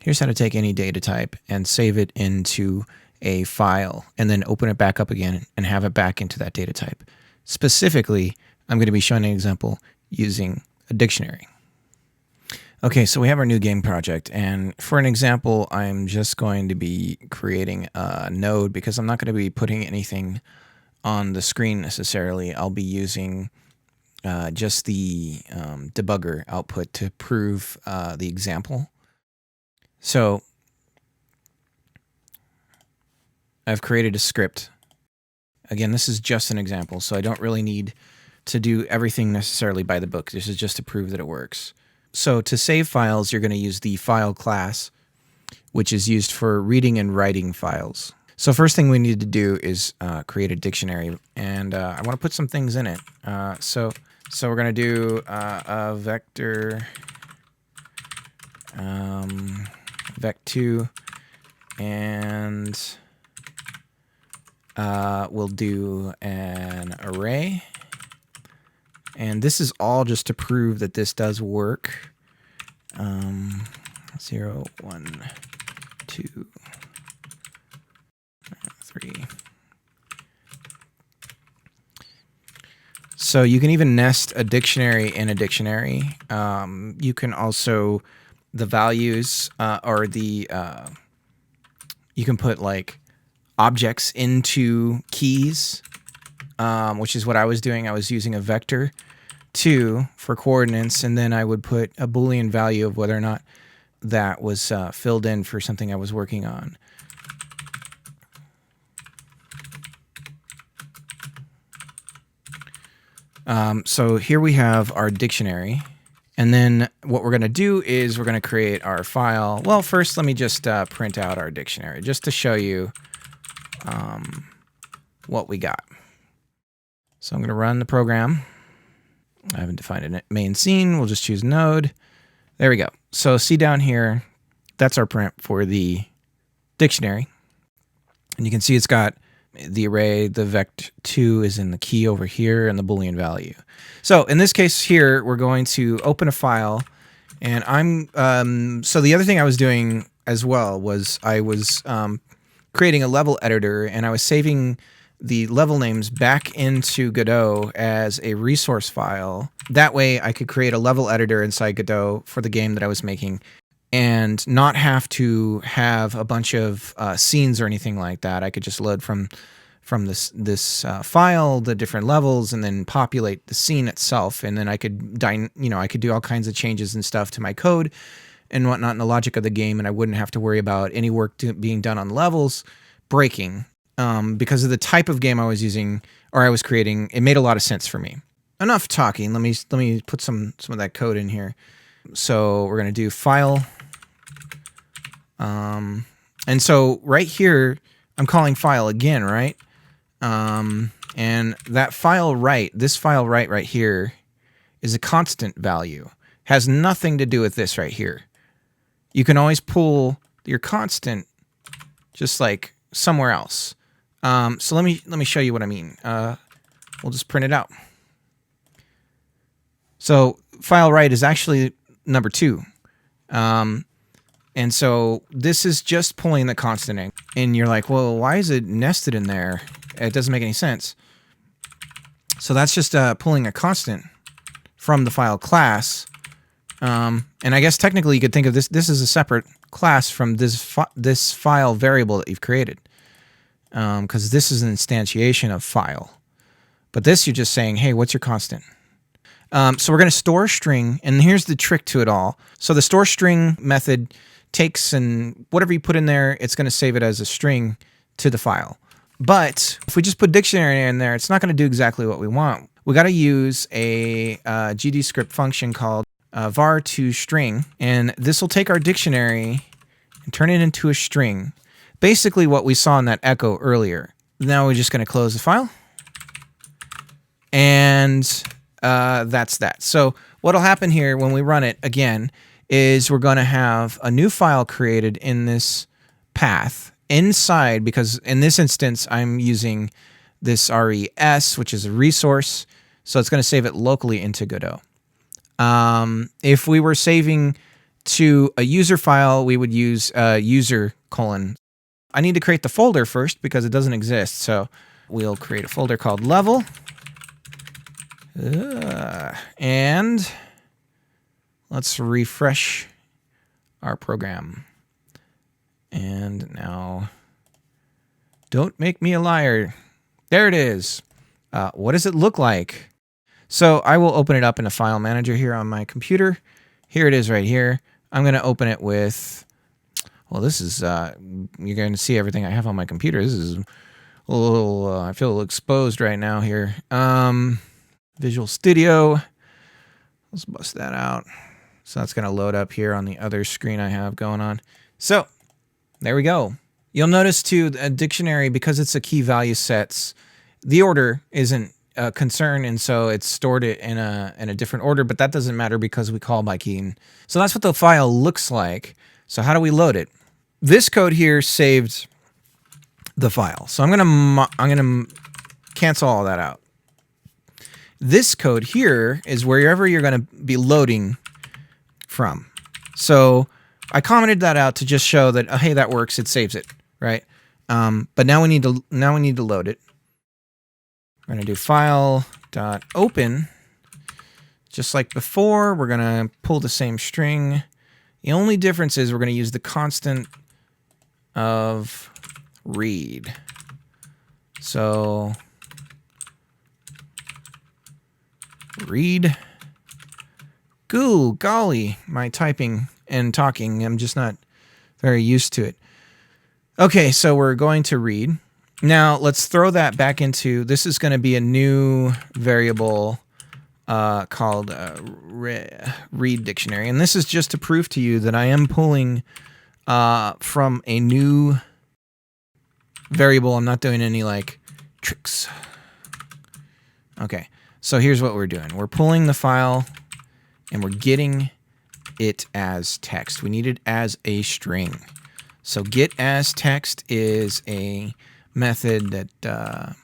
Here's how to take any data type and save it into a file and then open it back up again and have it back into that data type. Specifically, I'm going to be showing an example using a dictionary. Okay, so we have our new game project, and for an example, I'm just going to be creating a node because I'm not going to be putting anything on the screen necessarily. I'll be using just the debugger output to prove the example. So I've created a script. Again, this is just an example, so I don't really need to do everything necessarily by the book. This is just to prove that it works. So to save files, you're going to use the file class, which is used for reading and writing files. So first thing we need to do is create a dictionary, and I want to put some things in it. So we're going to do a vector vec2, and we'll do an array. And this is all just to prove that this does work. 0, 1, 2, 3. So you can even nest a dictionary in a dictionary. You can also, the values or the, you can put like objects into keys, which is what I was doing. I was using a vector 2 for coordinates, and then I would put a Boolean value of whether or not that was filled in for something I was working on. So here we have our dictionary, and then what we're going to do is we're going to create our file. Well, first let me just print out our dictionary just to show you what we got. So I'm going to run the program. I haven't defined a main scene. We'll just choose node. There we go. So see down here, that's our print for the dictionary. And you can see it's got the array, the vec2 is in the key over here, and the Boolean value. So in this case here, we're going to open a file. And so the other thing I was doing as well was I was creating a level editor, and I was saving the level names back into Godot as a resource file. That way I could create a level editor inside Godot for the game that I was making and not have to have a bunch of scenes or anything like that. I could just load from this file the different levels and then populate the scene itself, and then I could I could do all kinds of changes and stuff to my code and whatnot in the logic of the game, and I wouldn't have to worry about any work being done on levels breaking. Because of the type of game I was using or I was creating, it made a lot of sense for me. Enough talking. Let me put some of that code in here. So we're gonna do file, and so right here I'm calling file again, right? And that file.WRITE, this file.WRITE right here, is a constant value. Has nothing to do with this right here. You can always pull your constant just like somewhere else. So let me show you what I mean. We'll just print it out. So file.WRITE is actually number 2. And so this is just pulling the constant in. And you're like, well, why is it nested in there? It doesn't make any sense. So that's just pulling a constant from the file class. And I guess technically you could think of this as a separate class from this file variable that you've created. Because this is an instantiation of file. But this, you're just saying, hey, what's your constant? So we're going to store a string, and here's the trick to it all. So the store string method takes, and whatever you put in there, it's going to save it as a string to the file. But if we just put dictionary in there, it's not going to do exactly what we want. We got to use a GDScript function called var2string, and this will take our dictionary and turn it into a string. Basically what we saw in that echo earlier. Now we're just going to close the file. And that's that. So what'll happen here when we run it again is we're going to have a new file created in this path inside, because in this instance I'm using this res, which is a resource. So it's going to save it locally into Godot. If we were saving to a user file, we would use user colon. I need to create the folder first because it doesn't exist. So we'll create a folder called level. And let's refresh our program. And now, don't make me a liar. There it is. What does it look like? So I will open it up in a file manager here on my computer. Here it is right here. I'm going to open it with, well, this is, you're going to see everything I have on my computer. This is a little, I feel a little exposed right now here. Visual Studio. Let's bust that out. So that's going to load up here on the other screen I have going on. So there we go. You'll notice too, a dictionary, because it's a key value sets, the order isn't a concern, and so it's stored it in a different order, but that doesn't matter because we call by key. So that's what the file looks like. So how do we load it? This code here saved the file. So I'm gonna cancel all that out. This code here is wherever you're gonna be loading from. So I commented that out to just show that, hey, that works. It saves it, right? But now we need to load it. We're gonna do file.open. Just like before, we're gonna pull the same string. The only difference is we're gonna use the constant of read. So read. Golly, my typing and talking, I'm just not very used to it. Okay, so we're going to read. Now let's throw that back into, this is going to be a new variable called read dictionary. And this is just to prove to you that I am pulling from a new variable. I'm not doing any like tricks. Okay, so here's what we're doing. We're pulling the file and we're getting it as text. We need it as a string. So get as text is a method that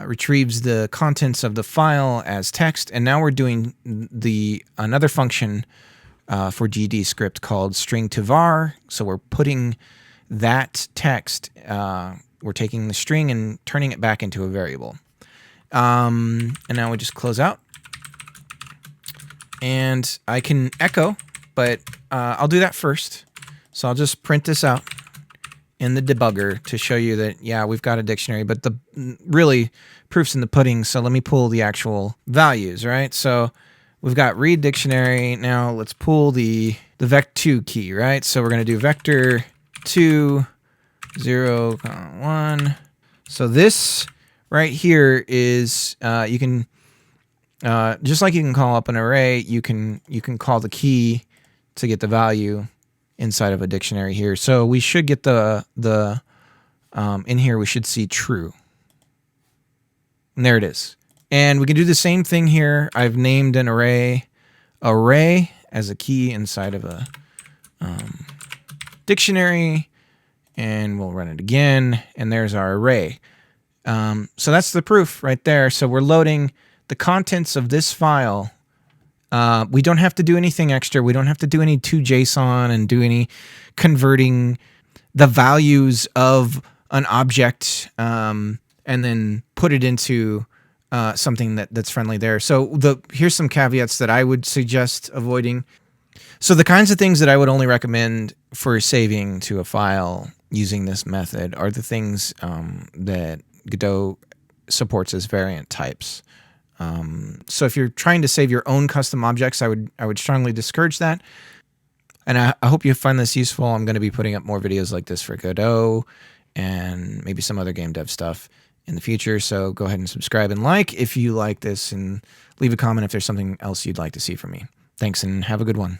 retrieves the contents of the file as text. And now we're doing another function for GDScript called string to var. So we're putting that text, we're taking the string and turning it back into a variable. And now we just close out. And I can echo, but I'll do that first. So I'll just print this out in the debugger to show you that, yeah, we've got a dictionary, but the really proof's in the pudding. So let me pull the actual values, right? So we've got read dictionary. Now let's pull the vec2 key, right? So we're going to do vector 2, 0, 1. So this right here is, you can, just like you can call up an array, you can call the key to get the value inside of a dictionary here. So we should get in here we should see true. And there it is. And we can do the same thing here. I've named an array as a key inside of a dictionary, and we'll run it again, and there's our array. So that's the proof right there. So we're loading the contents of this file. We don't have to do anything extra. We don't have to do any to.json and do any converting the values of an object and then put it into something that's friendly there. So here's some caveats that I would suggest avoiding. So the kinds of things that I would only recommend for saving to a file using this method are the things that Godot supports as variant types. So if you're trying to save your own custom objects, I would strongly discourage that. And I hope you find this useful. I'm going to be putting up more videos like this for Godot and maybe some other game dev stuff in the future. So go ahead and subscribe and like if you like this, and leave a comment if there's something else you'd like to see from me. Thanks, and have a good one.